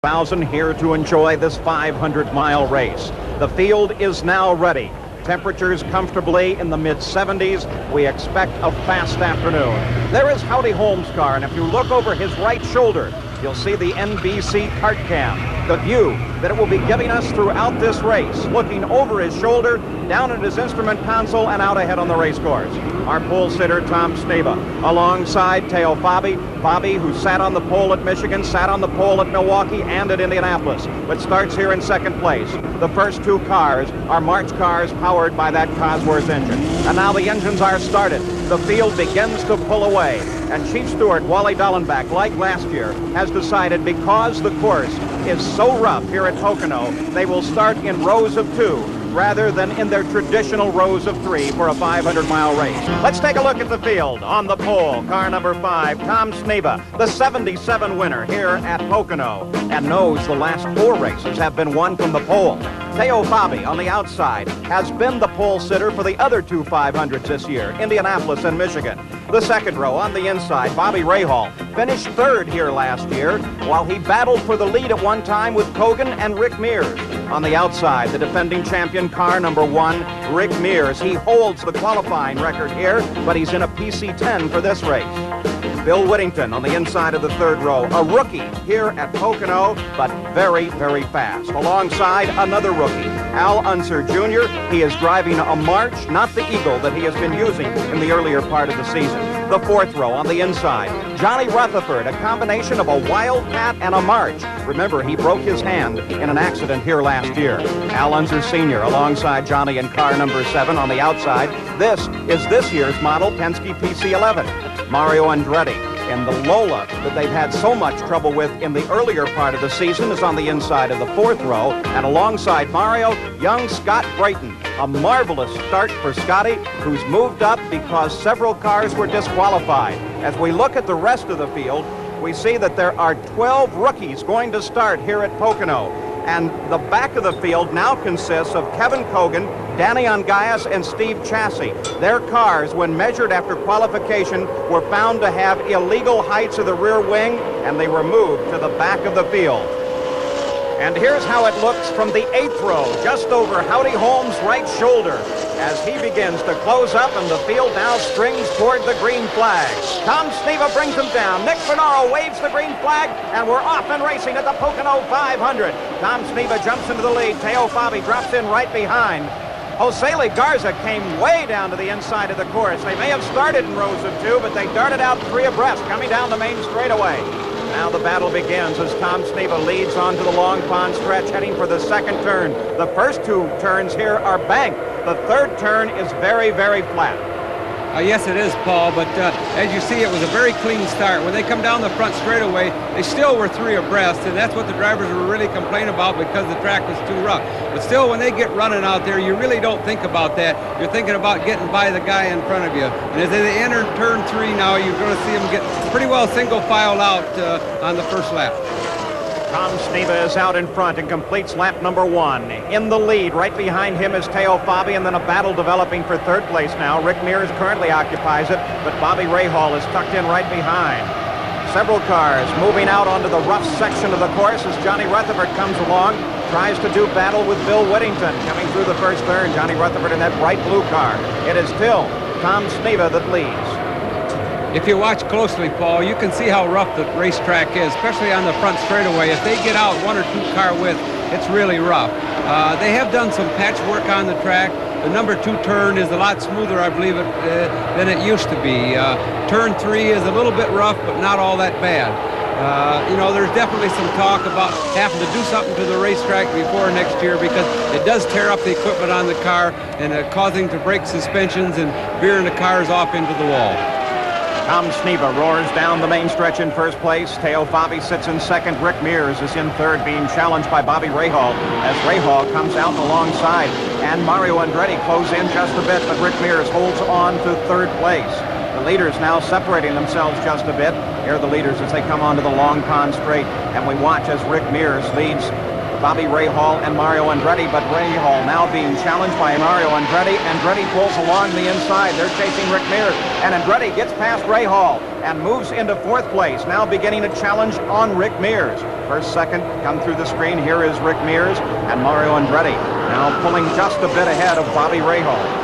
1,000 here to enjoy this 500-mile race. The field is now ready. Temperatures comfortably in the mid-70s. We expect a fast afternoon. There is Howdy Holmes' car, and if you look over his right shoulder, you'll see the NBC kart cam. The view that it will be giving us throughout this race, looking over his shoulder, down at his instrument console, and out ahead on the race course. Our pole sitter, Tom Sneva, alongside Teo Fabi. Fabi, who sat on the pole at Michigan, sat on the pole at Milwaukee and at Indianapolis, but starts here in second place. The first two cars are March cars powered by that Cosworth engine. And now the engines are started. The field begins to pull away. And Chief Steward Wally Dallenbach, like last year, has decided because the course is so rough here at Pocono, they will start in rows of two rather than in their traditional rows of three for a 500-mile race. Let's take a look at the field. On the pole, car number 5, Tom Sneva, the 77 winner here at Pocono, and knows the last 4 races have been won from the pole. Teo Fabi on the outside has been the pole sitter for the other 2 500s this year, Indianapolis and Michigan. The second row on the inside, Bobby Rahal finished 3rd here last year, while he battled for the lead at one time with Kogan and Rick Mears. On the outside, the defending champion, car number 1, Rick Mears. He holds the qualifying record here, but he's in a PC10 for this race. Bill Whittington on the inside of the 3rd row, a rookie here at Pocono, but very, very fast. Alongside another rookie, Al Unser Jr. He is driving a March, not the Eagle that he has been using in the earlier part of the season. The 4th row on the inside, Johnny Rutherford, a combination of a Wildcat and a March. Remember, he broke his hand in an accident here last year. Al Unser Sr. alongside Johnny in car number 7 on the outside. This is this year's model Penske PC11. Mario Andretti in the Lola that they've had so much trouble with in the earlier part of the season is on the inside of the 4th row. And alongside Mario, young Scott Brayton. A marvelous start for Scotty, who's moved up because several cars were disqualified. As we look at the rest of the field, we see that there are 12 rookies going to start here at Pocono. And the back of the field now consists of Kevin Kogan, Danny Ongayas, and Steve Chassie. Their cars, when measured after qualification, were found to have illegal heights of the rear wing, and they were moved to the back of the field. And here's how it looks from the 8th row, just over Howdy Holmes' right shoulder, as he begins to close up and the field now strings toward the green flag. Tom Sneva brings him down. Nick Bernaro waves the green flag, and we're off and racing at the Pocono 500. Tom Sneva jumps into the lead. Teo Fabi drops in right behind. Jose Garza came way down to the inside of the course. They may have started in rows of 2, but they darted out 3 abreast, coming down the main straightaway. Now the battle begins as Tom Sneva leads onto the Long Pond stretch, heading for the 2nd turn. The first 2 turns here are banked. The 3rd turn is very, very flat. Yes, it is, Paul, but as you see, it was a very clean start. When they come down the front straightaway, they still were 3 abreast, and that's what the drivers were really complaining about because the track was too rough. But still, when they get running out there, you really don't think about that. You're thinking about getting by the guy in front of you. And as they enter turn 3 now, you're going to see them get pretty well single file out on the first lap. Tom Sneva is out in front and completes lap number 1. In the lead, right behind him is Teo Fabi, and then a battle developing for 3rd place now. Rick Mears currently occupies it, but Bobby Rahal is tucked in right behind. Several cars moving out onto the rough section of the course as Johnny Rutherford comes along, tries to do battle with Bill Whittington. Coming through the first turn, Johnny Rutherford in that bright blue car. It is still Tom Sneva that leads. If you watch closely, Paul, you can see how rough the racetrack is, especially on the front straightaway. If they get out 1 or 2 car width, it's really rough. They have done some patchwork on the track. The number 2 turn is a lot smoother, I believe, than it used to be. Turn 3 is a little bit rough, but not all that bad. You know, there's definitely some talk about having to do something to the racetrack before next year because it does tear up the equipment on the car and causing to break suspensions and veering the cars off into the wall. Tom Sneva roars down the main stretch in first place. Teo Fabi sits in 2nd. Rick Mears is in 3rd, being challenged by Bobby Rahal as Rahal comes out alongside. And Mario Andretti close in just a bit, but Rick Mears holds on to 3rd place. The leaders now separating themselves just a bit. Here are the leaders as they come onto the Long Pond straight, and we watch as Rick Mears leads Bobby Rahal and Mario Andretti, but Rahal now being challenged by Mario Andretti. Andretti pulls along the inside. They're chasing Rick Mears, and Andretti gets past Rahal and moves into fourth place, now beginning a challenge on Rick Mears. First, second, come through the screen. Here is Rick Mears and Mario Andretti, now pulling just a bit ahead of Bobby Rahal.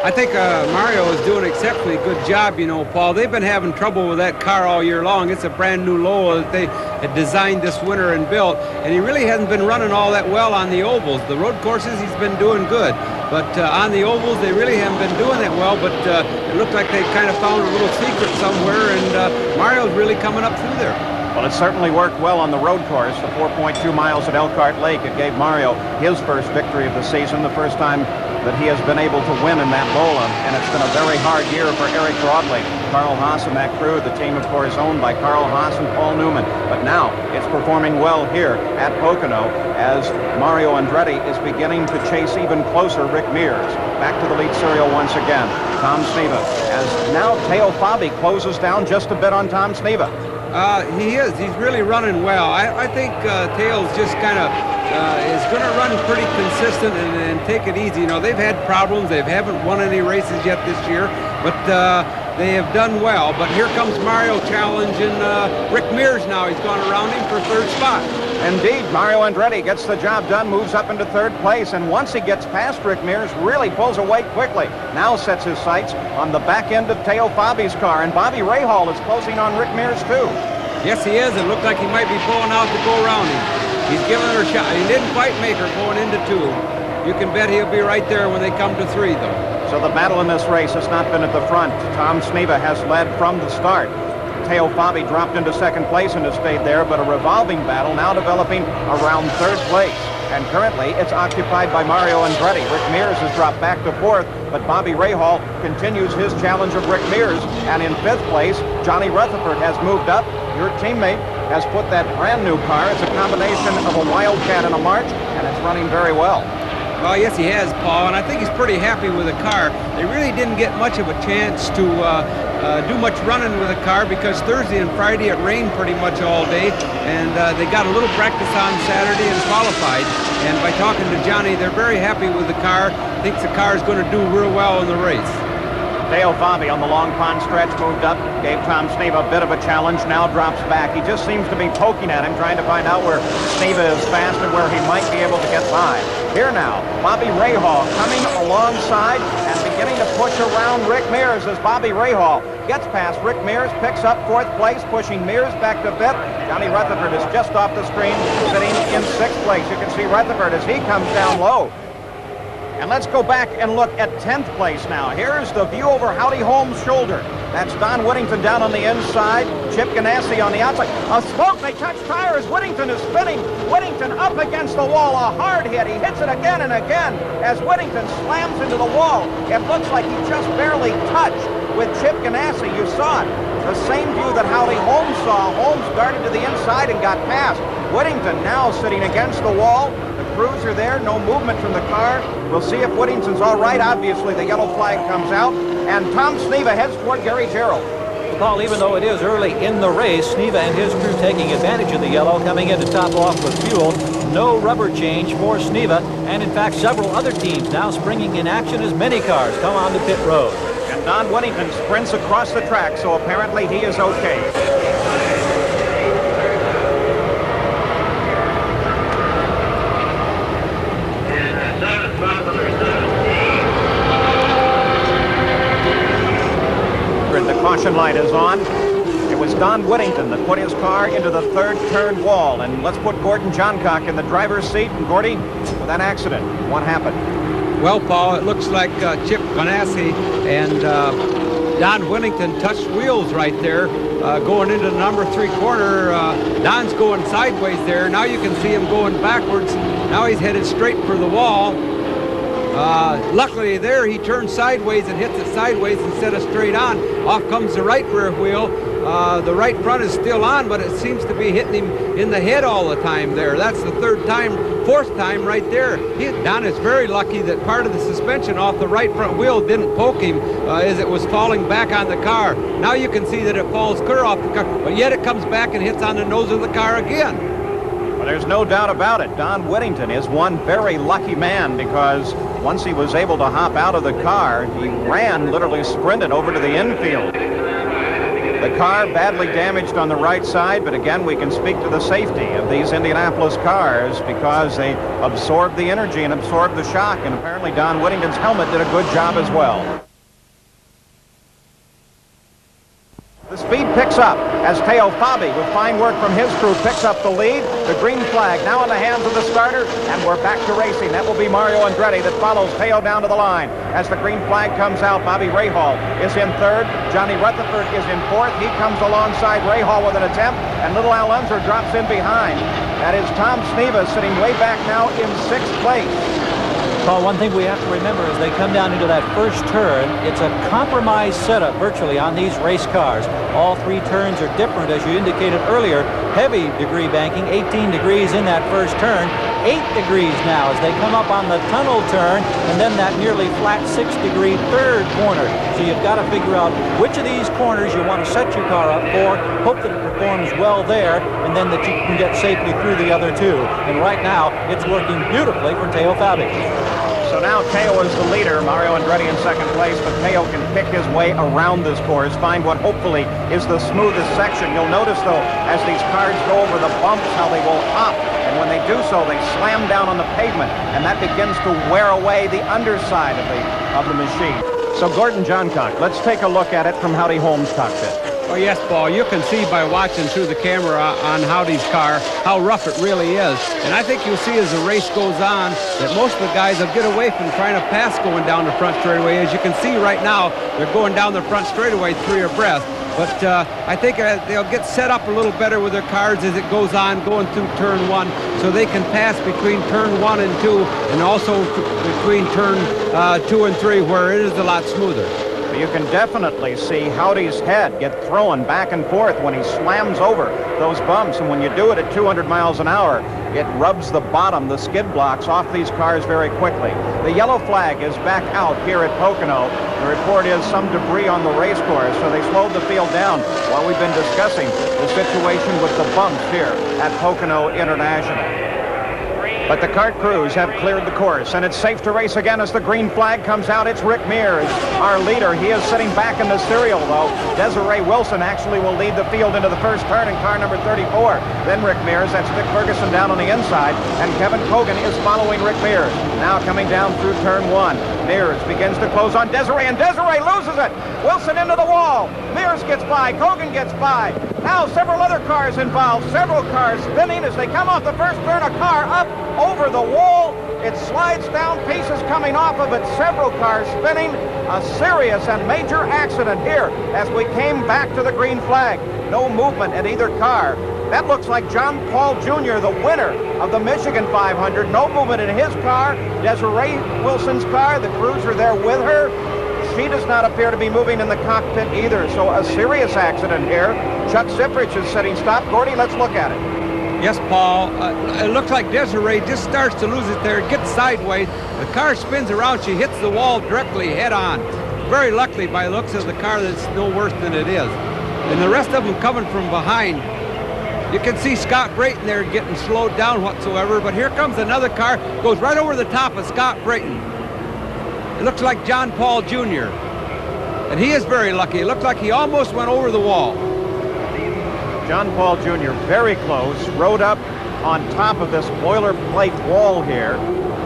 I think Mario is doing an exceptionally good job, you know, Paul. They've been having trouble with that car all year long. It's a brand new Lola that they had designed this winter and built, and he really hasn't been running all that well on the ovals. The road courses, he's been doing good, but on the ovals, they really haven't been doing that well, but it looked like they kind of found a little secret somewhere, and Mario's really coming up through there. Well, it certainly worked well on the road course, the 4.2 miles at Elkhart Lake. It gave Mario his first victory of the season, the first time that he has been able to win in that Lola, and it's been a very hard year for Eric Broadley. Carl Haas and that crew, the team, of course, owned by Carl Haas and Paul Newman. But now it's performing well here at Pocono as Mario Andretti is beginning to chase even closer Rick Mears. Back to the lead serial once again. Tom Sneva, as now Teo Fabi closes down just a bit on Tom Sneva. He is. He's really running well. I think Tails just kind of is going to run pretty consistent and take it easy. You know, they've had problems. They haven't won any races yet this year, but they have done well. But here comes Mario challenging Rick Mears now. He's gone around him for third spot. Indeed, Mario Andretti gets the job done, moves up into third place, and once he gets past Rick Mears, really pulls away quickly. Now sets his sights on the back end of Teo Fabi's car, and Bobby Rahal is closing on Rick Mears too. Yes, he is. It looked like he might be pulling out to go around him. He's giving her a shot. He didn't quite make her going into two. You can bet he'll be right there when they come to three, though. So the battle in this race has not been at the front. Tom Sneva has led from the start. Teo Fabi dropped into second place and has stayed there, but a revolving battle now developing around third place. And currently, it's occupied by Mario Andretti. Rick Mears has dropped back to fourth, but Bobby Rahal continues his challenge of Rick Mears. And in fifth place, Johnny Rutherford has moved up. Your teammate has put that brand new car. It's a combination of a Wildcat and a March, and it's running very well. Well, yes, he has, Paul, and I think he's pretty happy with the car. They really didn't get much of a chance to do much running with the car because Thursday and Friday it rained pretty much all day, and they got a little practice on Saturday and qualified. And by talking to Johnny, they're very happy with the car. Thinks the car is going to do real well in the race. Teo Fabi on the Long Pond stretch moved up, gave Tom Sneva a bit of a challenge, now drops back. He just seems to be poking at him, trying to find out where Sneva is fast and where he might be able to get by. Here now, Bobby Rahal coming alongside and beginning to push around Rick Mears as Bobby Rahal gets past Rick Mears, picks up fourth place, pushing Mears back to fifth. Johnny Rutherford is just off the screen, sitting in sixth place. You can see Rutherford as he comes down low. And let's go back and look at 10th place now. Here's the view over Howdy Holmes' shoulder. That's Don Whittington down on the inside, Chip Ganassi on the outside. A smoke, they touch tires. Whittington is spinning. Whittington up against the wall, a hard hit. He hits it again and again as Whittington slams into the wall. It looks like he just barely touched with Chip Ganassi. You saw it. The same view that Howdy Holmes saw. Holmes darted to the inside and got past. Whittington now sitting against the wall. The crews are there, no movement from the car. We'll see if Whittington's all right. Obviously, the yellow flag comes out, and Tom Sneva heads toward Gary Gerald. Paul, even though it is early in the race, Sneva and his crew taking advantage of the yellow, coming in to top off with fuel. No rubber change for Sneva, and in fact, several other teams now springing in action as many cars come on the pit road. And Don Whittington sprints across the track, so apparently he is okay. The caution light is on. It was Don Whittington that put his car into the third turn wall. And let's put Gordon Johncock in the driver's seat. And Gordy, with that accident, what happened? Well, Paul, it looks like Chip Ganassi and Don Whittington touched wheels right there going into the number 3 corner. Don's going sideways there. Now you can see him going backwards. Now he's headed straight for the wall. Luckily there he turns sideways and hits it sideways instead of straight on. Off comes the right rear wheel. The right front is still on, but it seems to be hitting him in the head all the time there. That's the fourth time right there. Don is very lucky that part of the suspension off the right front wheel didn't poke him as it was falling back on the car. Now you can see that it falls clear off the car, but yet it comes back and hits on the nose of the car again. There's no doubt about it. Don Whittington is one very lucky man, because once he was able to hop out of the car, he ran, literally sprinted over to the infield. The car badly damaged on the right side, but again, we can speak to the safety of these Indianapolis cars because they absorb the energy and absorb the shock, and apparently Don Whittington's helmet did a good job as well. The speed picks up as Teo Fabi, with fine work from his crew, picks up the lead. The green flag now in the hands of the starter, and we're back to racing. That will be Mario Andretti that follows Teo down to the line. As the green flag comes out, Bobby Rahal is in third. Johnny Rutherford is in fourth. He comes alongside Rahal with an attempt, and little Al Unser drops in behind. That is Tom Sneva sitting way back now in sixth place. Paul, one thing we have to remember as they come down into that first turn, it's a compromised setup virtually on these race cars. All three turns are different, as you indicated earlier. Heavy degree banking, 18 degrees in that first turn, 8 degrees now as they come up on the tunnel turn, and then that nearly flat 6-degree third corner. So you've got to figure out which of these corners you want to set your car up for, hope that it performs well there, and then that you can get safely through the other two. And right now, it's working beautifully for Teo Fabi. So now Teo is the leader, Mario Andretti in second place, but Teo can pick his way around this course, find what hopefully is the smoothest section. You'll notice, though, as these cars go over the bumps, how they will hop, and when they do so, they slam down on the pavement, and that begins to wear away the underside of the machine. So Gordon Johncock, let's take a look at it from Howdy Holmes' cockpit. Oh, yes, Paul, you can see by watching through the camera on Howdy's car how rough it really is. And I think you'll see as the race goes on that most of the guys will get away from trying to pass going down the front straightaway. As you can see right now, they're going down the front straightaway 3 abreast. But I think they'll get set up a little better with their cars as it goes on, going through turn 1, so they can pass between turn 1 and 2, and also between turn 2 and 3, where it is a lot smoother. You can definitely see Howdy's head get thrown back and forth when he slams over those bumps, and when you do it at 200 miles an hour, it rubs the bottom, the skid blocks, off these cars very quickly. The yellow flag is back out here at Pocono. The report is some debris on the race course, so they slowed the field down while we've been discussing the situation with the bumps here at Pocono International. But the kart crews have cleared the course, and it's safe to race again as the green flag comes out. It's Rick Mears, our leader. He is sitting back in the serial, though. Desiree Wilson actually will lead the field into the first turn in car number 34. Then Rick Mears, that's Dick Ferguson down on the inside, and Kevin Kogan is following Rick Mears. Now coming down through turn 1. Mears begins to close on Desiree, and Desiree loses it. Wilson into the wall. Mears gets by. Kogan gets by. Now several other cars involved. Several cars spinning as they come off the first turn. A car up over the wall. It slides down, pieces coming off of it. Several cars spinning. A serious and major accident here as we came back to the green flag. No movement in either car. That looks like John Paul Jr., the winner of the Michigan 500. No movement in his car. Desiree Wilson's car, the crews are there with her. She does not appear to be moving in the cockpit either. So a serious accident here. Chuck Ziprich is setting stop. Gordy, let's look at it. Yes, Paul. It looks like Desiree just starts to lose it there. It gets sideways. The car spins around. She hits the wall directly head on. Very luckily, by looks of the car, that's no worse than it is. And the rest of them coming from behind. You can see Scott Brayton there getting slowed down whatsoever. But here comes another car. Goes right over the top of Scott Brayton. It looks like John Paul Jr. And he is very lucky. It looks like he almost went over the wall. John Paul Jr. very close, rode up on top of this boilerplate wall here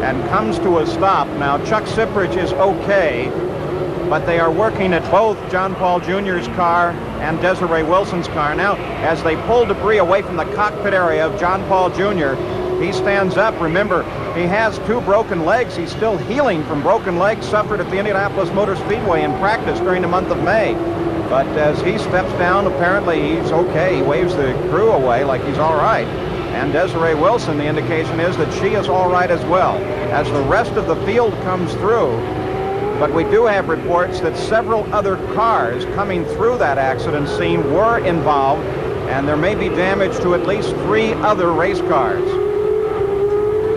and comes to a stop. Now Chuck Ziprich is okay, but they are working at both John Paul Jr.'s car and Desiree Wilson's car. Now, as they pull debris away from the cockpit area of John Paul Jr., he stands up. Remember, he has 2 broken legs. He's still healing from broken legs suffered at the Indianapolis Motor Speedway in practice during the month of May. But as he steps down, apparently he's okay. He waves the crew away like he's all right. And Desiree Wilson, the indication is that she is all right as well, as the rest of the field comes through. But we do have reports that several other cars coming through that accident scene were involved, and there may be damage to at least 3 other race cars.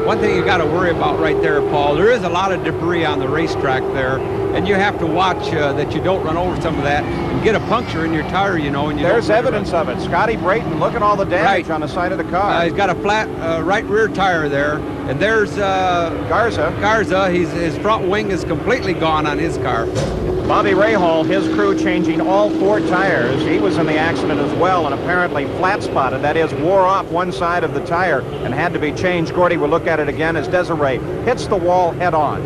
One thing you got to worry about right there, Paul, there is a lot of debris on the racetrack there. and you have to watch that you don't run over some of that and get a puncture in your tire, you know. And there's evidence of it. Scotty Brayton, look at all the damage on the side of the car. He's got a flat right rear tire there, and there's Garza. His front wing is completely gone on his car. Bobby Rahal, his crew changing all 4 tires. He was in the accident as well and apparently flat spotted. That is, wore off one side of the tire and had to be changed. Gordy will look at it again as Desiree hits the wall head on.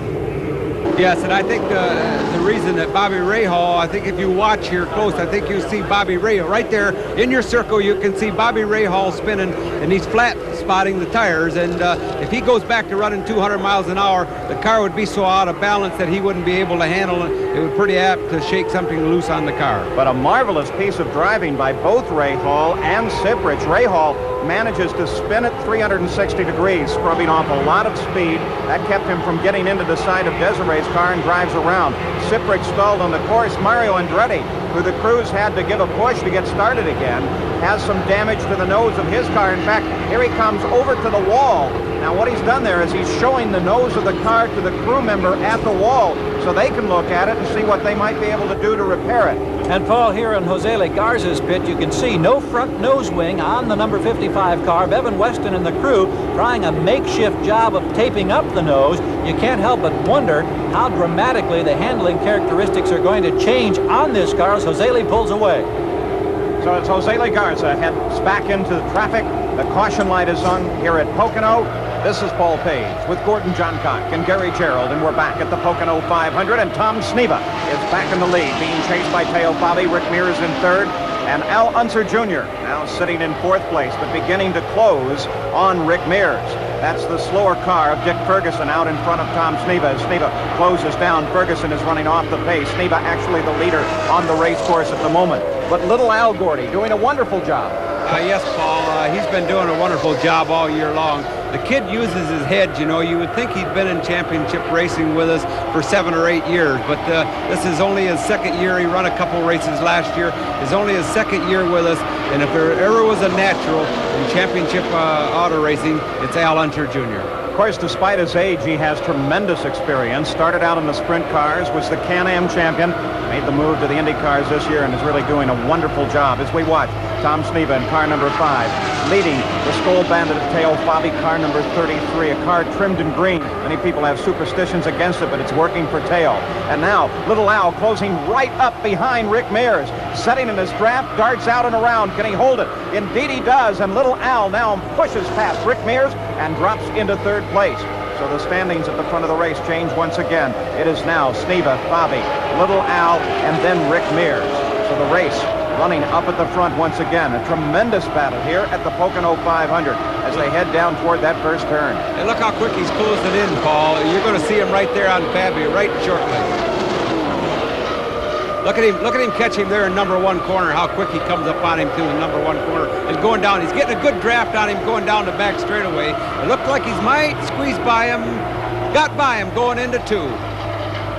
Yes, and I think the reason that Bobby Rahal, I think if you watch here close, I think you see Bobby Rahal right there in your circle. You can see Bobby Rahal spinning, and he's flat spotting the tires. And if he goes back to running 200 miles an hour, the car would be so out of balance that he wouldn't be able to handle it. It would pretty apt to shake something loose on the car. But a marvelous piece of driving by both Rahal and Siprich. Rahal manages to spin it 360 degrees, scrubbing off a lot of speed. That kept him from getting into the side of Desiree's car and drives around. Siprich stalled on the course. Mario Andretti, who the crews had to give a push to get started again, has some damage to the nose of his car. In fact, here he comes over to the wall. Now what he's done there is he's showing the nose of the car to the crew member at the wall so they can look at it and see what they might be able to do to repair it. And Paul, here on Jose Garza's pit, you can see no front nose wing on the number 55 car. Bevan Weston and the crew trying a makeshift job of taping up the nose. You can't help but wonder how dramatically the handling characteristics are going to change on this car as Jose pulls away. So as Jose Garza heads back into the traffic, the caution light is on here at Pocono. This is Paul Page with Gordon Johncock and Gary Gerald, and we're back at the Pocono 500, and Tom Sneva is back in the lead, being chased by Teo Fabi. Rick Mears in third, and Al Unser Jr. now sitting in 4th place, but beginning to close on Rick Mears. That's the slower car of Dick Ferguson out in front of Tom Sneva. As Sneva closes down, Ferguson is running off the pace. Sneva actually the leader on the race course at the moment. But little Al Gordy doing a wonderful job. Yes, Paul, he's been doing a wonderful job all year long. The kid uses his head, you know. You would think he'd been in championship racing with us for 7 or 8 years, but this is only his 2nd year. He ran a couple races last year. It's only his 2nd year with us, and if there ever was a natural in championship auto racing, it's Al Unser Jr. Of course, despite his age, he has tremendous experience. Started out in the sprint cars, was the Can-Am champion, made the move to the Indy cars this year, and is really doing a wonderful job. As we watch Tom Sneva in car number 5, leading the Skull Bandit of Teo Fabi, car number 33, a car trimmed in green. Many people have superstitions against it, but it's working for Teo. And now, little Al closing right up behind Rick Mears, setting in his draft, darts out and around. Can he hold it? Indeed he does, and little Al now pushes past Rick Mears and drops into 3rd place. So the standings at the front of the race change once again. It is now Sneva, Fabi, little Al, and then Rick Mears. So the race running up at the front once again. A tremendous battle here at the Pocono 500 as they head down toward that first turn. And look how quick he's closing in, Paul. You're going to see him right there on Fabi, right shortly. Look at him catch him there in number 1 corner, how quick he comes up on him to the number 1 corner and going down. He's getting a good draft on him going down the back straightaway. It looked like he might squeeze by him, got by him going into 2.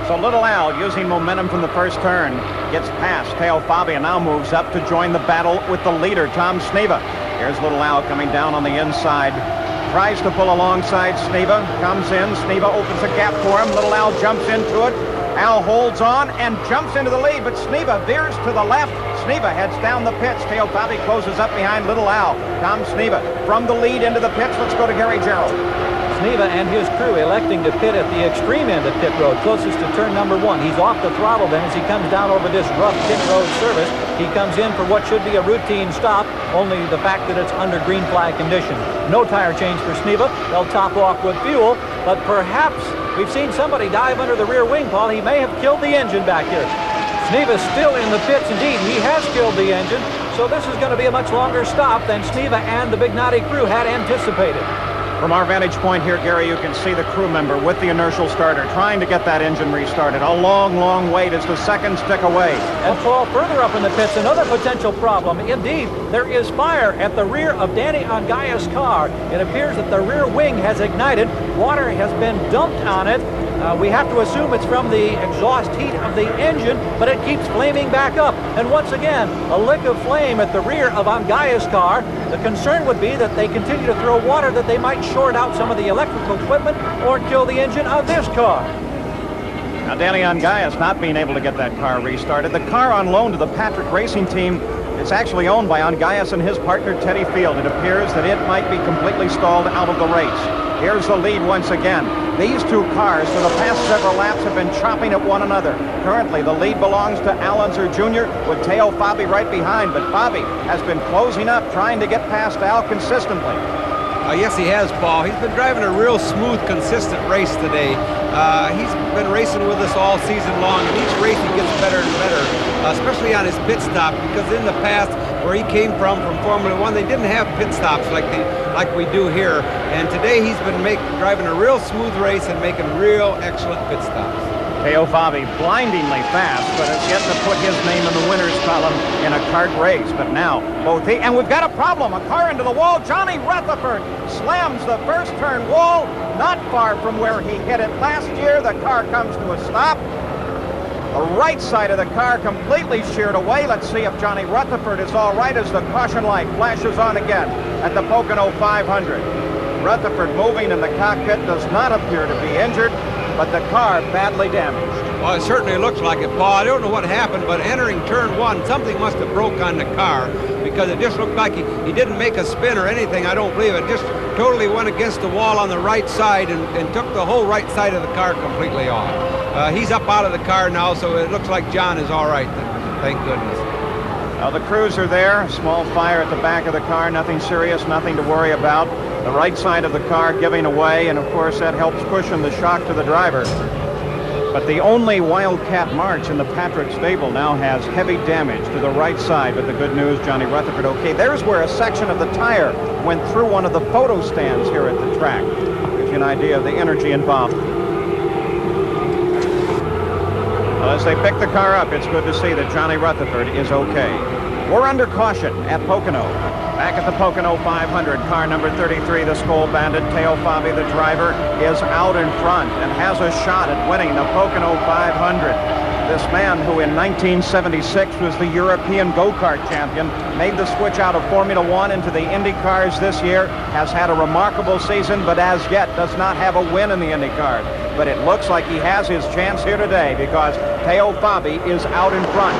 So little Al, using momentum from the first turn, gets past Teo Fabi and now moves up to join the battle with the leader, Tom Sneva. Here's little Al coming down on the inside. Tries to pull alongside Sneva, comes in. Sneva opens a gap for him. Little Al jumps into it. Al holds on and jumps into the lead, but Sneva veers to the left. Sneva heads down the pits. Teo Fabi closes up behind little Al. Tom Sneva from the lead into the pits. Let's go to Gary Gerald. Sneva and his crew electing to pit at the extreme end of pit road, closest to turn number 1. He's off the throttle then as he comes down over this rough pit road surface. He comes in for what should be a routine stop, only the fact that it's under green flag conditions. No tire change for Sneva. They'll top off with fuel, but perhaps we've seen somebody dive under the rear wing, Paul. He may have killed the engine back here. Sneva's still in the pits. Indeed, he has killed the engine, so this is going to be a much longer stop than Sneva and the Big Naughty crew had anticipated. From our vantage point here, Gary, you can see the crew member with the inertial starter trying to get that engine restarted. A long, long wait as the seconds tick away. And Paul, further up in the pits, another potential problem. Indeed, there is fire at the rear of Danny Angaya's car. It appears that the rear wing has ignited. Water has been dumped on it. We have to assume it's from the exhaust heat of the engine, but it keeps flaming back up. And once again, a lick of flame at the rear of Angaya's car. The concern would be that they continue to throw water, that they might short out some of the electrical equipment or kill the engine of this car. Now, Danny Ungaius not being able to get that car restarted. The car on loan to the Patrick Racing Team is actually owned by Ungaius and his partner, Teddy Field. It appears that it might be completely stalled out of the race. Here's the lead once again. These two cars for the past several laps have been chopping at one another. Currently, the lead belongs to Al Unser Jr. with Teo Fabi right behind, but Fabi has been closing up, trying to get past Al consistently. Yes, he has, Paul. He's been driving a real smooth, consistent race today. He's been racing with us all season long, and each race he gets better and better, especially on his pit stop, because in the past, where he came from Formula One, they didn't have pit stops like we do here. And today he's been driving a real smooth race and making real excellent pit stops. Teo Fabi blindingly fast, but has yet to put his name in the winner's column in a kart race. But now, and we've got a problem. A car into the wall. Johnny Rutherford slams the first turn wall, not far from where he hit it last year. The car comes to a stop. The right side of the car completely sheared away. Let's see if Johnny Rutherford is all right as the caution light flashes on again at the Pocono 500. Rutherford moving in the cockpit, does not appear to be injured, but the car badly damaged. Well, it certainly looks like it, Paul. I don't know what happened, but entering turn one, something must have broke on the car, because it just looked like he didn't make a spin or anything. I don't believe it. Just totally went against the wall on the right side and took the whole right side of the car completely off. He's up out of the car now, so it looks like John is all right. Thank goodness. Now the crews are there. Small fire at the back of the car. Nothing serious, nothing to worry about. The right side of the car giving away, and of course that helps cushion the shock to the driver. But the only Wildcat March in the Patrick stable now has heavy damage to the right side. But the good news, Johnny Rutherford okay. There's where a section of the tire went through one of the photo stands here at the track. Gives you an idea of the energy involved. Well, as they pick the car up, it's good to see that Johnny Rutherford is okay. We're under caution at Pocono. Back at the Pocono 500, car number 33, the Skoal Bandit, Teo Fabi, the driver, is out in front and has a shot at winning the Pocono 500. This man, who in 1976 was the European go-kart champion, made the switch out of Formula One into the Indy cars this year, has had a remarkable season, but as yet does not have a win in the Indy cars. But it looks like he has his chance here today, because Teo Fabi is out in front.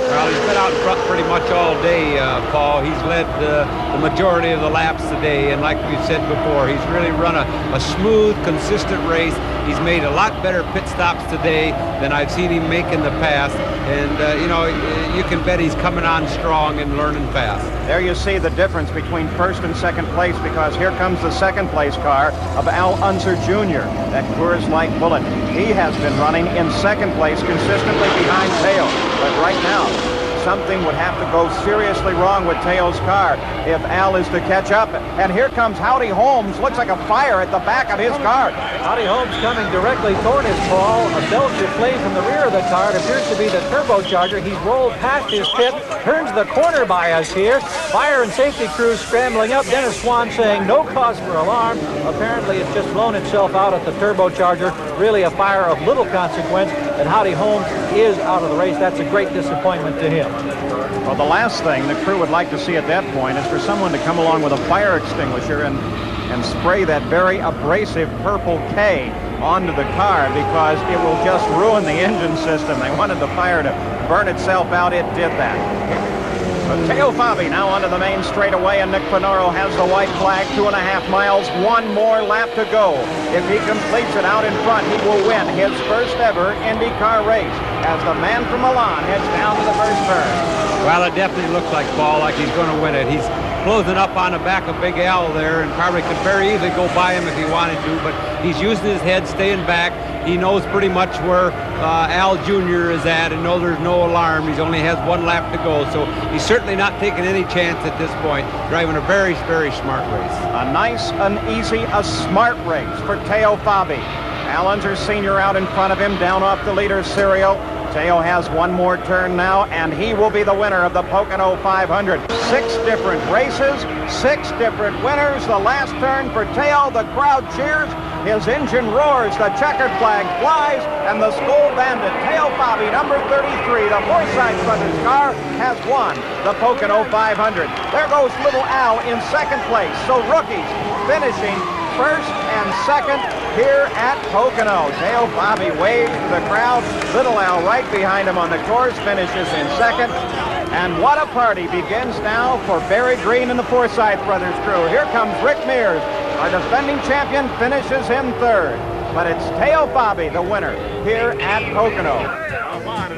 Well, he's been out in front pretty much all day, Paul. He's led the majority of the laps today, and like we've said before, he's really run a smooth, consistent race. He's made a lot better pit stops today than I've seen him make in the past, and you know, you can bet he's coming on strong and learning fast. There you see the difference between first and second place, because here comes the second place car of Al Unser Jr., that Coors Light Bullet. He has been running in second place consistently behind Teo, but right now, something would have to go seriously wrong with Teo's car if Al is to catch up. And here comes Howdy Holmes. Looks like a fire at the back of his car. Howdy Holmes coming directly toward his Paul. A Belgian flame from the rear of the car. It appears to be the turbocharger. He's rolled past his pit, turns the corner by us here. Fire and safety crews scrambling up. Dennis Swan saying no cause for alarm. Apparently it's just blown itself out at the turbocharger. Really a fire of little consequence. And Howdy Holmes is out of the race. That's a great disappointment to him. Well, the last thing the crew would like to see at that point is for someone to come along with a fire extinguisher and spray that very abrasive purple K onto the car, because it will just ruin the engine system. They wanted the fire to burn itself out. It did that. But Teo Fabi now onto the main straightaway, and Nick Finoro has the white flag. 2.5 miles, one more lap to go. If he completes it out in front, he will win his first ever IndyCar race as the man from Milan heads down to the first turn. Well, it definitely looks like, Paul, like he's going to win it. He's closing up on the back of Big Al there, and probably could very easily go by him if he wanted to, but he's using his head, staying back. He knows pretty much where Al Jr. is at, and knows there's no alarm. He only has one lap to go, so he's certainly not taking any chance at this point, driving a very, very smart race. A nice, an easy, a smart race for Teo Fabi. Al Unser Sr. out in front of him, down off the leader's serial. Teo has one more turn now, and he will be the winner of the Pocono 500. 6 different races, 6 different winners. The last turn for Teo, the crowd cheers. His engine roars, the checkered flag flies, and the Skoal Bandit, Teo Fabi, number 33, the Forsythe Brothers car, has won the Pocono 500. There goes little Al in second place. So rookies finishing first and second. here at Pocono. Teo Bobby waves to the crowd. Little Al right behind him on the course, finishes in second. And what a party begins now for Barry Green and the Forsyth Brothers crew. Here comes Rick Mears. Our defending champion finishes in third. But it's Teo Bobby, the winner, here at Pocono.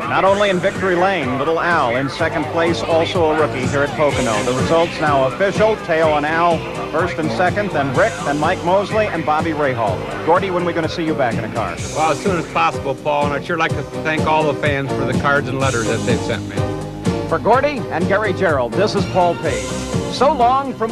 Not only in victory lane, Little Al in second place, also a rookie here at Pocono. The results now official. Teo and Al first and second, then Rick, then Mike Mosley, and Bobby Rahal. Gordy, when are we going to see you back in a car? Well, as soon as possible, Paul, and I'd sure like to thank all the fans for the cards and letters that they've sent me. For Gordy and Gary Gerald, this is Paul Page. So long from